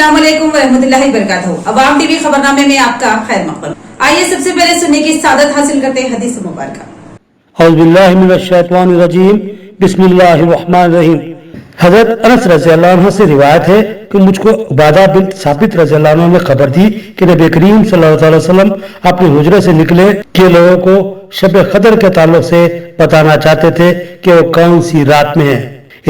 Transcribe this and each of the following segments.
अस्सलाम वालेकुम रहमतुल्लाहि वबरकातुहू। अवाम टीवी खबरनामे में आपका खैर मक़दम। आइए सबसे पहले सुनने की सादत हासिल करते हैं हदीस मुबारक। औज़ु बिल्लाहि मिनश शैतानिर रजीम, बिस्मिल्लाहिर रहमानिर रहीम। हजरत अनस रज़ियल्लाहु अन्हु से रिवायत है कि मुझको उबादा बिन साबित रज़ियल्लाहु अन्हु ने खबर दी कि नबी करीम सल्लल्लाहु अलैहि वसल्लम अपने हुजरे से निकले कि लोगों को शब कदर के ताल्लुक से बताना चाहते थे कि वो कौन सी रात में है।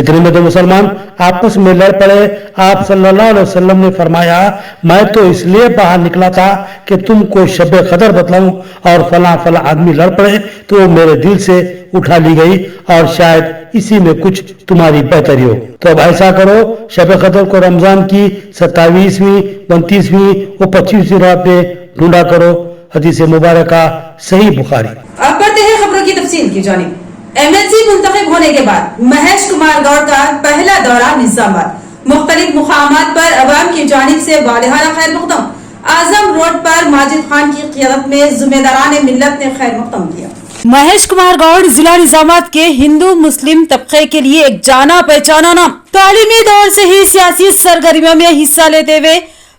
इतने में तो मुसलमान आपस में लड़ पड़े। आप सल्लल्लाहु अलैहि वसल्लम ने फरमाया, मैं तो इसलिए बाहर निकला था कि तुमको शब कदर बतलाऊं, और फला फला आदमी लड़ पड़े तो वो मेरे दिल से उठा ली गई, और शायद इसी में कुछ तुम्हारी बेहतरी हो। तो अब ऐसा करो, शब कदर को रमजान की 27वीं, 29वीं और 25वीं रात में ढूंढा करो। हदीस मुबारक सही बुखारी। अब बढ़ते हैं खबरों की तफसील की जानिब। एमएलसी मुंतखब होने के बाद महेश कुमार गौड़ का पहला दौरा निजामाबाद। मुख्तलिफ मुकामात पर अवाम की जानिब से वालिहाना खैर मक़दम। आजम रोड पर माजिद खान की क़ियादत में ज़िम्मेदारान मिल्लत ने खैर मक़दम किया। महेश कुमार गौड़ जिला निजामाबाद के हिंदू मुस्लिम तबके के लिए एक जाना पहचाना नाम। तालीमी दौर से ही सियासी सरगर्मियों में हिस्सा लेते हुए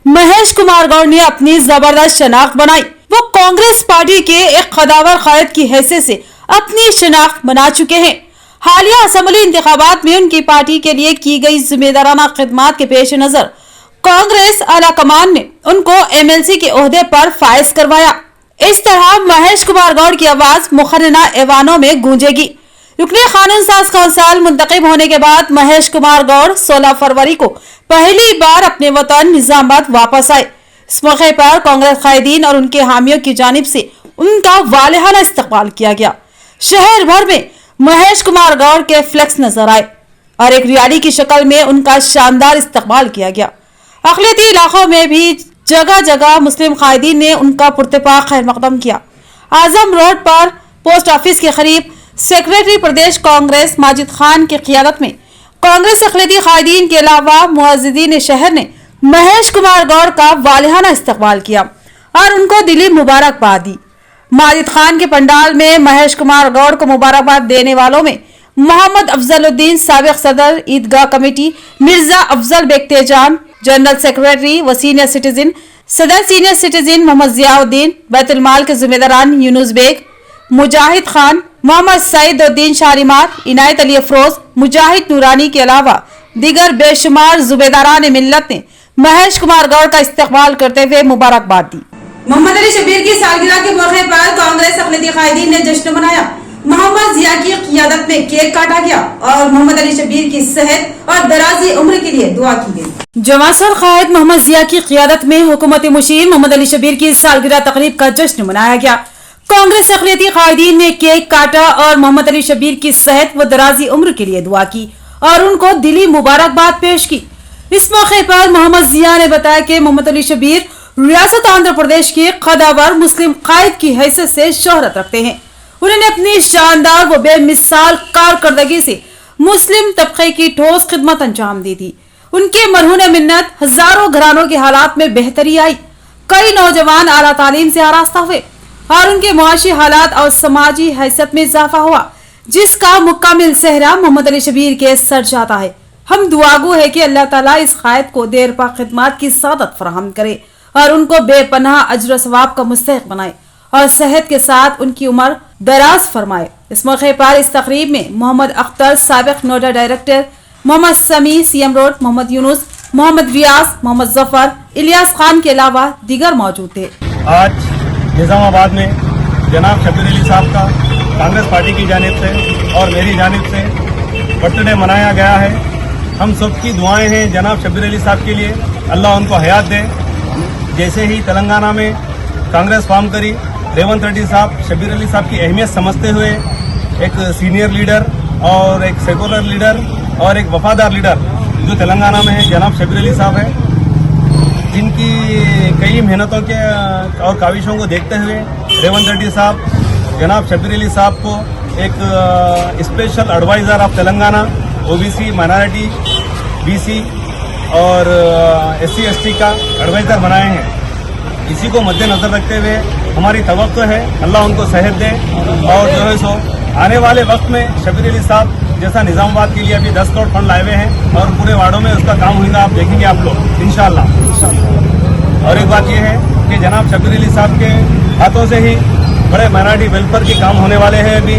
महेश कुमार गौड़ ने अपनी जबरदस्त शनाख्त बनाई। वो कांग्रेस पार्टी के एक कदावर कायद की हैसियत से अपनी शनाख्त बना चुके हैं। हालिया असम्बली इंतखाबात में उनकी पार्टी के लिए की गई जिम्मेदाराना खिदमात के पेश नजर कांग्रेस आला कमान ने उनको एमएलसी के ओहदे पर फाइज करवाया। इस तरह महेश कुमार गौड़ की आवाज मुखर्रना ऐवानों में गूंजेगी। रुकने कानून साज कौंसल मुंतखब होने के बाद महेश कुमार गौड़ 16 फरवरी को पहली बार अपने वतन निजामाबाद वापस आए। इस मौके पर कांग्रेस कायदीन और उनके हामियों की जानिब से उनका वालिहाना इस्तकबाल किया गया। शहर भर में महेश कुमार गौड़ के फ्लेक्स नजर आए और एक रैली की शक्ल में उनका शानदार इस्तकबाल किया गया। अक़लियती इलाकों में भी जगह जगह मुस्लिम कायदीन ने उनका पुरतपाक खैर मक़दम किया। आजम रोड पर पोस्ट ऑफिस के करीब सेक्रेटरी प्रदेश कांग्रेस माजिद खान की क़ियादत में कांग्रेस अक़लियती कायदीन के अलावा मुअज़्ज़िज़ीन शहर ने महेश कुमार गौड़ का वालिहाना इस्तकबाल किया और उनको दिली मुबारकबाद दी। माजिद खान के पंडाल में महेश कुमार गौड़ को मुबारकबाद देने वालों में मोहम्मद अफजलुद्दीन साबिक सदर ईदगाह कमेटी, मिर्जा अफजल बेग तेजान जनरल सेक्रेटरी व सीनियर सिटीजन, सदर सीनियर सिटीजन मोहम्मद जियाउद्दीन, बैतुल माल के जिम्मेदारान यूनुस बेग, मुजाहिद खान, मोहम्मद सईदुद्दीन शारीमार, इनायत अली अफरोज, मुजाहिद नूरानी के अलावा दीगर बेशुमार ज़ुबेदारान मिल्लत ने महेश कुमार गौड़ का इस्तकबाल करते हुए मुबारकबाद दी। मोहम्मद अली शबीर की सालगिरह के मौके पर कांग्रेस अक़लियती कायदीन ने जश्न मनाया। मोहम्मद जिया की क़ियादत में केक काटा गया और मोहम्मद अली शबीर की सेहत और दराजी उम्र के लिए दुआ की गई। जवासर कायद मोहम्मद जिया की क़ियादत में हुकूमत मुशीर मोहम्मद अली शबीर की सालगिरह तकरीब का जश्न मनाया गया। कांग्रेस अक़लियती कायदीन ने केक काटा और मोहम्मद अली शबीर की सेहत व दराजी उम्र के लिए दुआ की और उनको दिली मुबारकबाद पेश की। इस मौके पर मोहम्मद जिया ने बताया कि मोहम्मद अली शबीर रियासत आंध्र प्रदेश के कदावर मुस्लिम कायद की हैसियत से शोहरत रखते हैं। उन्होंने अपनी शानदार व बेमिसाल कारकर्दगी से मुस्लिम तबके की ठोस खिदमत अंजाम दी थी। उनकी मरहून मिन्नत हजारों घरानों के हालात में बेहतरी आई। कई नौजवान आला तालीम से आरास्ता हुए और उनके मुआशी हालात और समाजी हैसियत में इजाफा हुआ, जिसका मुकम्मल सेहरा मोहम्मद अली शबीर के सर जाता है। हम दुआगो है कि अल्लाह ताला इस कायद को देर पा खिदमत की सादत फराहम करे और उनको बेपनाह अज्र सवाब का मुस्तहिक बनाए और सेहत के साथ उनकी उम्र दराज फरमाए। इस मौके पर इस तकरीब में मोहम्मद अख्तर साबिक नोडा डायरेक्टर, मोहम्मद समी सीएम रोड, मोहम्मद यूनुस, मोहम्मद रियाज, मोहम्मद जफर, इलियास खान के अलावा दीगर मौजूद थे। आज निजामाबाद में जनाब शबीर अली साहब का कांग्रेस पार्टी की जानिब से और मेरी जानिब से बर्थडे मनाया गया है। हम सबकी दुआएं हैं जनाब शबीर अली साहब के लिए, अल्लाह उनको हयात दे। जैसे ही तेलंगाना में कांग्रेस फॉर्म करी, रेवंत रेड्डी साहब शबीर अली साहब की अहमियत समझते हुए एक सीनियर लीडर और एक सेकुलर लीडर और एक वफादार लीडर जो तेलंगाना में है जनाब शबीर अली साहब है, जिनकी कई मेहनतों के और काविशों को देखते हुए रेवंत रेड्डी साहब जनाब शबीर अली साहब को एक special adviser of Telangana OBC, minority, BC और एससी एसटी का एडवाइज़र बनाए हैं। इसी को मद्देनजर रखते हुए हमारी तवक्को है अल्लाह उनको सेहत दे और जो है सो आने वाले वक्त में शबीर अली साहब जैसा निजामाबाद के लिए अभी 10 करोड़ फंड लाए हुए हैं और पूरे वार्डों में उसका काम होगा, आप देखेंगे आप लोग इंशाल्लाह। और एक बात यह है कि जनाब शबीर अली साहब के हाथों से ही बड़े माइनॉरिटी वेलफेयर के काम होने वाले हैं अभी,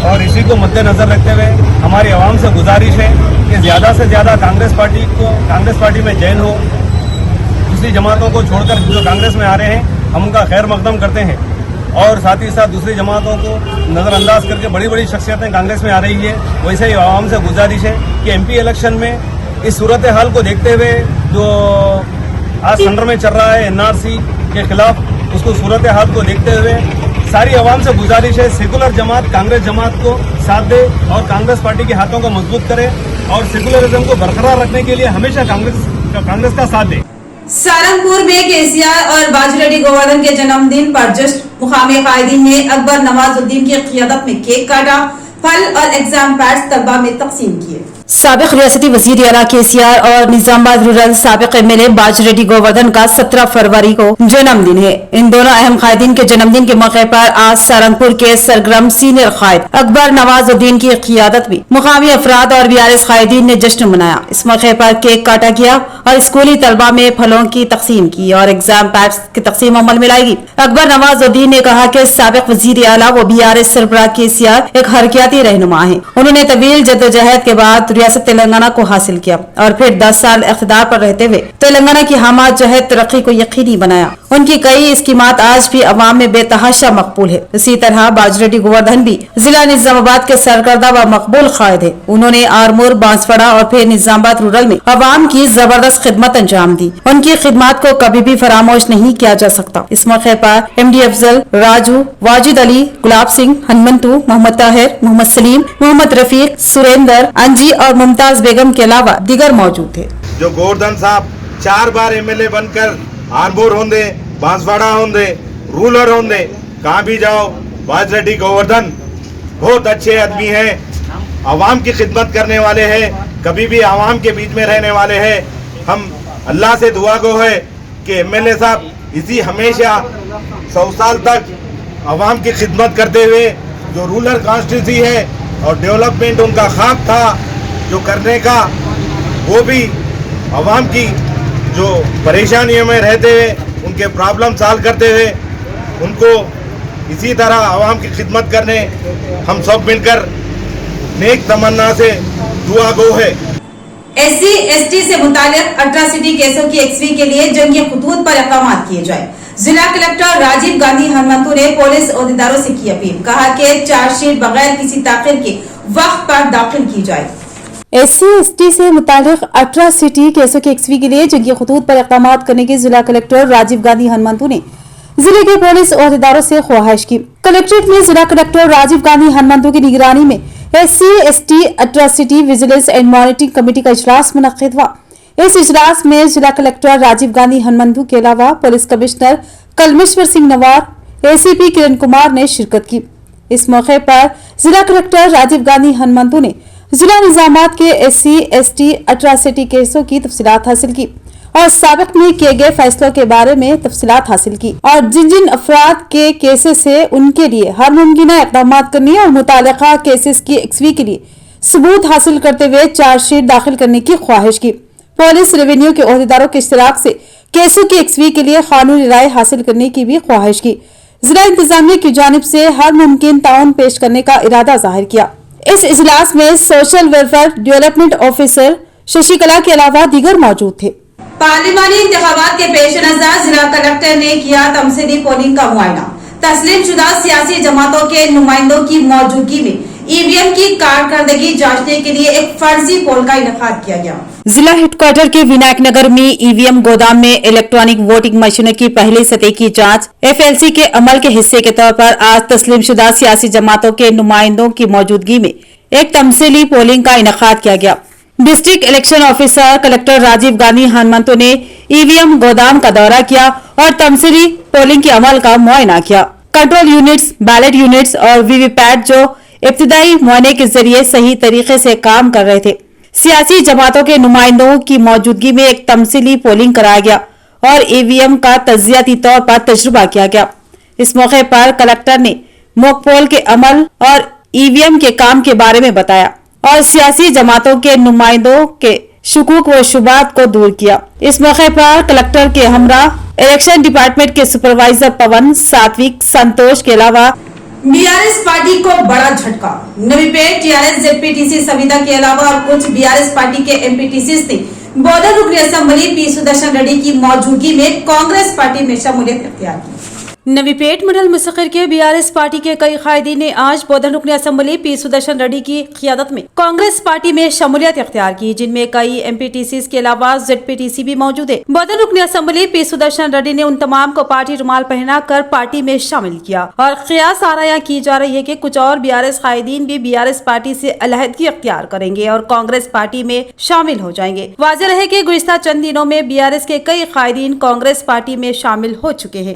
और इसी को मद्देनजर रखते हुए हमारी आवाम से गुजारिश है कि ज़्यादा से ज़्यादा कांग्रेस पार्टी में जॉइन हो। दूसरी जमातों को छोड़कर जो कांग्रेस में आ रहे हैं हम उनका खैर मकदम करते हैं, और साथ ही साथ दूसरी जमातों को नज़रअंदाज करके बड़ी बड़ी शख्सियतें कांग्रेस में आ रही है। वैसे ही आवाम से गुजारिश है कि MP इलेक्शन में इस सूरत हाल को देखते हुए जो आज संडर में चल रहा है NRC के खिलाफ, उसको सूरत हाल को देखते हुए सारी आवाम से गुजारिश है सेकुलर जमात कांग्रेस जमात को साथ दे और कांग्रेस पार्टी के हाथों को मजबूत करे और सेकुलरिज्म को बरकरार रखने के लिए हमेशा कांग्रेस का साथ दे। सारंगपुर में केसीआर और बाजरेड्डी गोवर्धन के जन्मदिन पर जश्न, मुकामी कायदीन ने अकबर नवाजुद्दीन की क़ियादत में केक काटा, फल और एग्जाम पैड्स तलबा में तकसीम किए। साबिक रियासती वजीर आला केसीआर और निजामाबाद रूरल साबिक MLA बाजरेड्डी गोवर्धन का 17 फरवरी को जन्मदिन है। इन दोनों अहम कायदीन के जन्मदिन के मौके पर आज सारंगपुर के सरगर्म सीनियर कायद अकबर नवाजुद्दीन की क़ियादत में मुकामी अफराद और BRS कायदीन ने जश्न मनाया। इस मौके पर केक काटा गया और स्कूली तलबा में फलों की तकसीम की और एग्जाम पैड्स की तकसीम अमल में लाएगी। अकबर नवाजुद्दीन ने कहा कि साबिक वजीर आला व BRS सरबराह केसीआर एक हरकियाती रहनुमा है। उन्होंने तवील जद्दोजहद के बाद रियासत तेलंगाना को हासिल किया और फिर 10 साल इख्तिदार पर रहते हुए तेलंगाना की हमाद जहद तरक्की को यकीनी बनाया। उनकी कई स्कीमात आज भी अवाम में बेतहाशा मकबूल है। इसी तरह बाजरेड्डी गोवर्धन भी जिला निजामाबाद के सरकर्दा व मकबूल कायद है। उन्होंने आरमूर, बांसवाड़ा और फिर निजामाबाद रूरल में अवाम की जबरदस्त खिदमत अंजाम दी। उनकी खिदमत को कभी भी फरामोश नहीं किया जा सकता। इस मौके पर MD अफजल, राजू, वाजिद अली, गुलाब सिंह, हनुमंतू, मोहम्मद ताहिर, मोहम्मद सलीम, मोहम्मद रफीक, सुरेंद्र, अंजी और मुमताज बेगम के अलावा दीगर मौजूद थे। जो गोवर्धन साहब 4 बार MLA बनकर आरमूर होंगे, बांसवाड़ा होंगे, रूरल होंगे, कहाँ भी जाओ बाजरेड्डी गोवर्धन बहुत अच्छे आदमी हैं, आवाम की खिदमत करने वाले हैं, कभी भी आवाम के बीच में रहने वाले हैं। हम अल्लाह से दुआ गो है कि MLA साहब इसी हमेशा 100 साल तक आवाम की खिदमत करते हुए जो रूरल कॉन्स्टिट्यूंसी है और डेवलपमेंट उनका ख्वाब था जो करने का, वो भी आवाम की जो परेशानियों में रहते हुए उनके प्रॉब्लम सॉल्व करते हुए उनको इसी तरह आवाम की खिदमत करने हम सब मिलकर नेक तमन्ना से दुआ गो है। SC/ST से मुतालिक अट्रॉसिटी केसों की XV के लिए जंगी खतूत पर इक़दाम किए जाए। जिला कलेक्टर राजीव गांधी हनुमंतु ने पुलिस अहदेदारों से की अपील, कहा कि चार्जशीट बगैर किसी ताखिर के वक्त पर दाखिल की जाए। SC/ST से मुतालिक अट्रॉसिटी केसों के XV के लिए जंगी खतूत पर इक़दाम करने की जिला कलेक्टर राजीव गांधी हनुमंतु ने जिले के पुलिस अहदेदारों से ख्वाहिश की। कलेक्ट्रेट में जिला कलेक्टर राजीव गांधी हनुमंतु की निगरानी में SC/ST atrocity vigilance and monitoring committee का इजलास मुनक्किद हुआ। इस इजलास में जिला कलेक्टर राजीव गांधी हनुमंतु के अलावा police commissioner Kalmeshwar Singh noir, ACP Kiran Kumar ने शिरकत की। इस मौके पर जिला कलेक्टर राजीव गांधी हनुमंतु ने जिला निजामात के SC/ST अट्रॉसिटी केसों की तफसीलात हासिल की और साबिक में किए गए फैसलों के बारे में तफसीलात हासिल की और जिन जिन अफराद के केसेस से उनके लिए हर मुमकिन इक़दाम करने और मुतालिका केसेस की XV के लिए सबूत हासिल करते हुए चार्जशीट दाखिल करने की ख्वाहिश की। पुलिस रेवेन्यू के अहदेदारों के इश्तिराक से केसों की XV के लिए कानूनी राय हासिल करने की भी ख्वाहिश की। जिला इंतजामिया की जानिब से हर मुमकिन ताउन पेश करने का इरादा जाहिर किया। इस इजलास में social welfare development officer Shashikala के अलावा दीगर मौजूद थे। पार्लिमानी इंतखाबात के पेश नजर जिला कलेक्टर ने किया तमसीली पोलिंग का मुआयना। तस्लीम शुदा सियासी जमातों के नुमाइंदों की मौजूदगी में EVM की कारकर्दगी जांचने के लिए एक फर्जी पोल का इनेकाद किया गया। जिला हेडक्वार्टर के विनायक नगर में EVM गोदाम में इलेक्ट्रॉनिक वोटिंग मशीनों की पहली सतह की जांच FLC के अमल के हिस्से के तौर पर आज तस्लीम शुदा सियासी जमातों के नुमाइंदों की मौजूदगी में एक तमसीली पोलिंग का इनेकाद किया गया। District election officer collector Rajiv Gandhi Hanumanthu ने EVM गोदाम का दौरा किया और तमसीली पोलिंग के अमल का मुआयना किया। कंट्रोल यूनिट्स, बैलेट यूनिट्स और VVPAT जो इब्तिदाई मुआयने के जरिए सही तरीके से काम कर रहे थे। सियासी जमातों के नुमाइंदों की मौजूदगी में एक तमसीली पोलिंग कराया गया और EVM का तजियाती तौर पर तजुर्बा किया गया। इस मौके पर कलेक्टर ने मॉक पोल के अमल और ईवीएम के काम के बारे में बताया और सियासी जमातों के नुमाइंदों के शुकूक व शुबात को दूर किया। इस मौके पर कलेक्टर के हमरा इलेक्शन डिपार्टमेंट के सुपरवाइजर पवन, सात्विक, संतोष के अलावा बीआरएस पार्टी को बड़ा झटका। नवीपेट टीआरएस जेडपीटीसी संविदा के अलावा और कुछ बीआरएस पार्टी के एमपीटीसी ने बॉर्डर रुकन असेंबली पी सुदर्शन रेड्डी की मौजूदगी में कांग्रेस पार्टी में शमूलियत इख्तियार की। नवीपेट मंडल मुस्तकिर के बीआरएस पार्टी के कई कायदीन ने आज बौद्धन रुकन असेंबली पी सुदर्शन रेड्डी की क़ियादत में कांग्रेस पार्टी में शमूलियत इख्तियार की, जिनमें कई एमपीटीसी के अलावा जेडपीटीसी भी मौजूद है। बौद्धन रुकन असेंबली पी सुदर्शन रेड्डी ने उन तमाम को पार्टी रुमाल पहना कर पार्टी में शामिल किया और क़ियास आराया की जा रही है कि कुछ और बीआरएस कायदीन भी बीआरएस पार्टी से अलहदगी इख्तियार करेंगे और कांग्रेस पार्टी में शामिल हो जाएंगे। वाज़ेह रहे कि गुज़िश्ता चंद दिनों में बीआरएस के कई कायदीन कांग्रेस पार्टी में शामिल हो चुके हैं।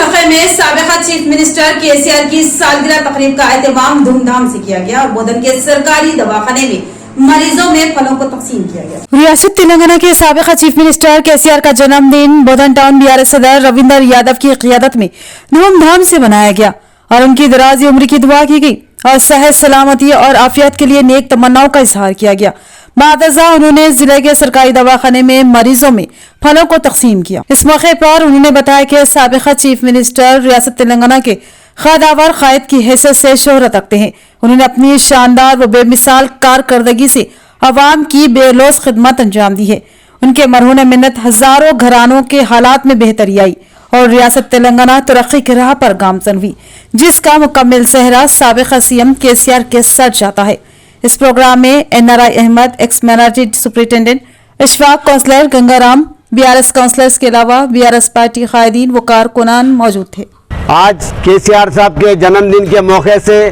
में साबिक़ा चीफ मिनिस्टर केसीआर की सालगिरह तकरीब का एहतमाम धूमधाम से किया गया और बोधन के सरकारी दवाखाने में मरीजों में फलों को तकसीम किया गया। रियासत तेलंगाना के साबिक़ा चीफ मिनिस्टर केसीआर का जन्मदिन बोधन टाउन बीआरएस सदर रविंदर यादव की क़ियादत में धूमधाम से मनाया गया और उनकी दराज़ी उम्र की दुआ की गई और सेहत, सलामती और आफियत के लिए नेक तमन्नाओं का इजहार किया गया। बादजा उन्होंने जिले के सरकारी दवाखाने में मरीजों में फलों को तकसीम किया। इस मौके पर उन्होंने बताया कि साबिक़ा चीफ मिनिस्टर रियासत तेलंगाना के खदावर कायद की हैसियत से शोहरत रखते हैं। उन्होंने अपनी शानदार व बेमिसाल कारकर्दगी से अवाम की बेलौस खिदमत अंजाम दी है। उनके मरहून मिन्नत हजारों घरानों के हालात में बेहतरी आई और रियासत तेलंगाना तरक्की की राह पर गामजन हुई, जिसका मुकम्मल सेहरा साबिक़ा सीएम केसीआर के सर जाता है। इस प्रोग्राम में NRI Ahmed, ex minority superintendent Ishfaq, councillor Gangaram, BRS councillors के अलावा बीआरएस पार्टी कायदीन व कारकुनान मौजूद थे। आज केसीआर साहब के जन्मदिन के मौके से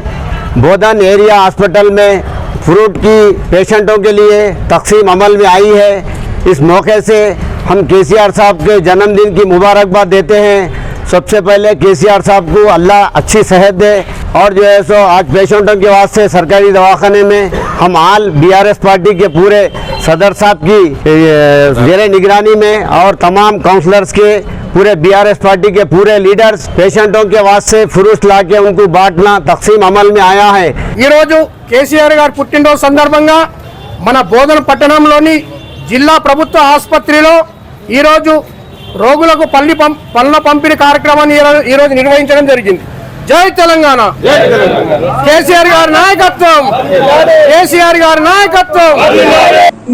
बोधन एरिया हॉस्पिटल में फ्रूट की पेशेंटों के लिए तकसीम अमल में आई है। इस मौके से हम केसीआर साहब के जन्मदिन की मुबारकबाद देते हैं। सबसे पहले केसीआर साहब को अल्लाह अच्छी सेहत दे और जो है सो आज पेशेंटों के वास्ते सरकारी दवाखाने में हम आल बीआरएस पार्टी के पूरे सदर साहब की ज़ेरे निगरानी में और तमाम काउंसलर्स के पूरे बीआरएस पार्टी के पूरे लीडर्स पेशेंटों के वास्ते फ्रूट्स ला के उनको बांटना तकसीम अमल में आया है। केसीआर గారి పుట్టినరోజు సందర్భంగా మన బోధన పట్టణంలోని జిల్లా ప్రభుత్వ ఆసుపత్రిలో ఈ రోజు రోగులకు పళ్ళ పంపిణీ కార్యక్రమాన్ని ఈ రోజు నిర్వహించడం జరిగింది। జై తెలంగాణ, కేసీఆర్ గారి నాయకత్వం, కేసీఆర్ గారి నాయకత్వం।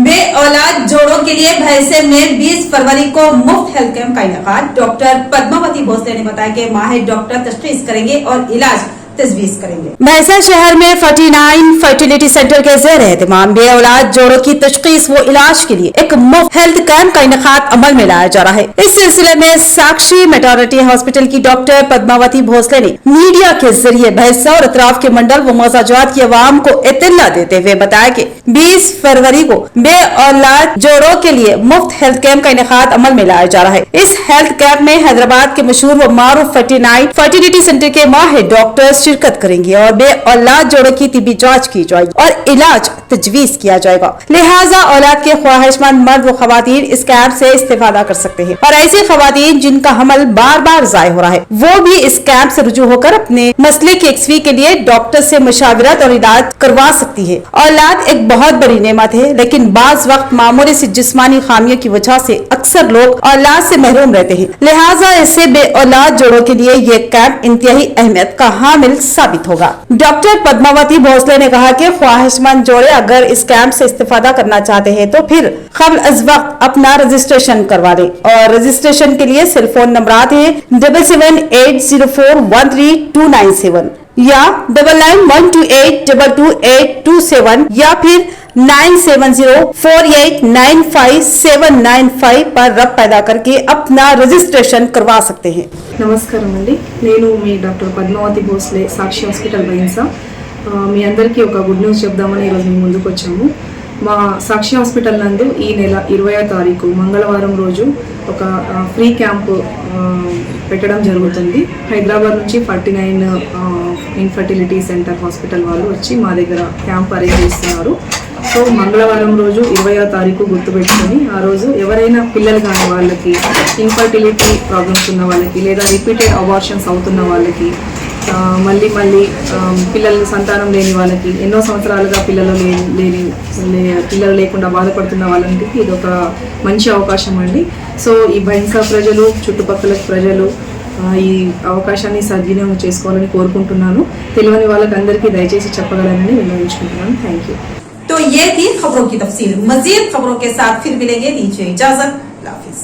बे औलाद जोड़ों के लिए भैंसे में 20 फरवरी को मुफ्त हेल्थ कैंप का इनेकाद। डॉक्टर पद्मावती भोसले ने बताया कि माहिर डॉक्टर तशखीस करेंगे और इलाज तजवीज करेंगे। भैंसा शहर में 49 फर्टिलिटी सेंटर के ज़ेर एहतमाम बे औलाद जोड़ों की तशखीस व इलाज के लिए एक मुफ्त हेल्थ कैंप का इनेकाद अमल में लाया जा रहा है। इस सिलसिले में साक्षी मैटरनिटी हॉस्पिटल की डॉक्टर पद्मावती भोसले ने मीडिया के जरिए भैंसा और अतराफ के मंडल व मौजाजात की आवाम को इत्तला देते हुए बताया कि 20 फरवरी को बे औलाद जोड़ों के लिए मुफ्त हेल्थ कैंप का इनेकाद अमल में लाया जा रहा है। इस हेल्थ कैंप में हैदराबाद के मशहूर व मारूफ 49 फर्टिलिटी सेंटर के माहिर डॉक्टर्स शिरकत करेंगे और बे औलाद जोड़ों की तिबी जांच की जाएगी और इलाज तजवीज किया जाएगा। लिहाजा औलाद के ख्वाहिशमंद मर्द व खवातीन इस कैंप से इस्तेफादा कर सकते हैं और ऐसी खवातीन जिनका हमल बार बार जाय हो रहा है वो भी इस कैंप से रुजू होकर अपने मसले की यकसवी के लिए डॉक्टर से मशावरत और इलाज करवा सकती है। औलाद एक बहुत बड़ी नेमत है, लेकिन बाज वक्त मामूली सी जिस्मानी खामियों की वजह से अक्सर लोग औलाद से महरूम रहते हैं। लिहाजा इससे बे औलाद जोड़ों के लिए ये कैंप इंतहाई अहमियत का हामिल साबित होगा। डॉक्टर पद्मावती भोसले ने कहा कि ख्वाहिशमंद जोड़े अगर इस कैंप से इस्तेफादा करना चाहते हैं तो फिर कबल अज वक्त अपना रजिस्ट्रेशन करवा लें और रजिस्ट्रेशन के लिए सेल फोन नंबर है 7780413297 या 9912822827 या फिर 9704895795 पर रब पैदा करके अपना रजिस्ट्रेशन करवा सकते हैं। నమస్కారం అండి, నేను మీ డాక్టర్ పద్మావతి భోస్లే, సాక్షి హాస్పిటల్ భైంసా। మీ అందరికీ ఒక గుడ్ న్యూస్ చెప్దామని ఈరోజు మేము ముందుకు వచ్చాము। మా సాక్షి హాస్పిటల్ నందు ఈ నెల 20వ తారీఖు మంగళవారం రోజు ఒక ఫ్రీ క్యాంప్ పెట్టడం జరుగుతుంది। హైదరాబాద్ నుంచి 49 ఇన్ఫర్టిలిటీ సెంటర్ హాస్పిటల్ వాళ్ళు వచ్చి మా దగ్గర క్యాంప్ అరేంజ్ చేస్తున్నారు। సో మంగళవారం రోజు 20వ తారీఖు గుర్తుపెట్టుకొని ఆ రోజు ఎవరైనా పిల్లలు కాని వాళ్ళకి, ఇన్ఫర్టిలిటీ ప్రాబ్లమ్స్ ఉన్న వాళ్ళకి లేదా రిపీటెడ్ అబార్షన్స్ అవుతున్న వాళ్ళకి మళ్ళీ పిల్లలు సంతానం లేని వాళ్ళకి, ఎన్నో సంవత్సరాలుగా పిల్లలు లేకుండా బాధపడుతున్న వాళ్ళకి ఇది ఒక మంచి అవకాశం అండి. సో ఈ బైన్సా ప్రజలు, చుట్టుపక్కల ప్రజలు ఈ అవకాశాన్ని సద్వినియోగం చేసుకోవాలని కోరుకుంటున్నాను. తెలియని వాళ్ళకి అందరికీ దయచేసి చెప్పగలనని విన్నవించుకుంటున్నాను. Thank you. तो ये थी खबरों की तफसील। मजीद खबरों के साथ फिर मिलेंगे। दीजिए इजाजत। अल्लाह हाफिज।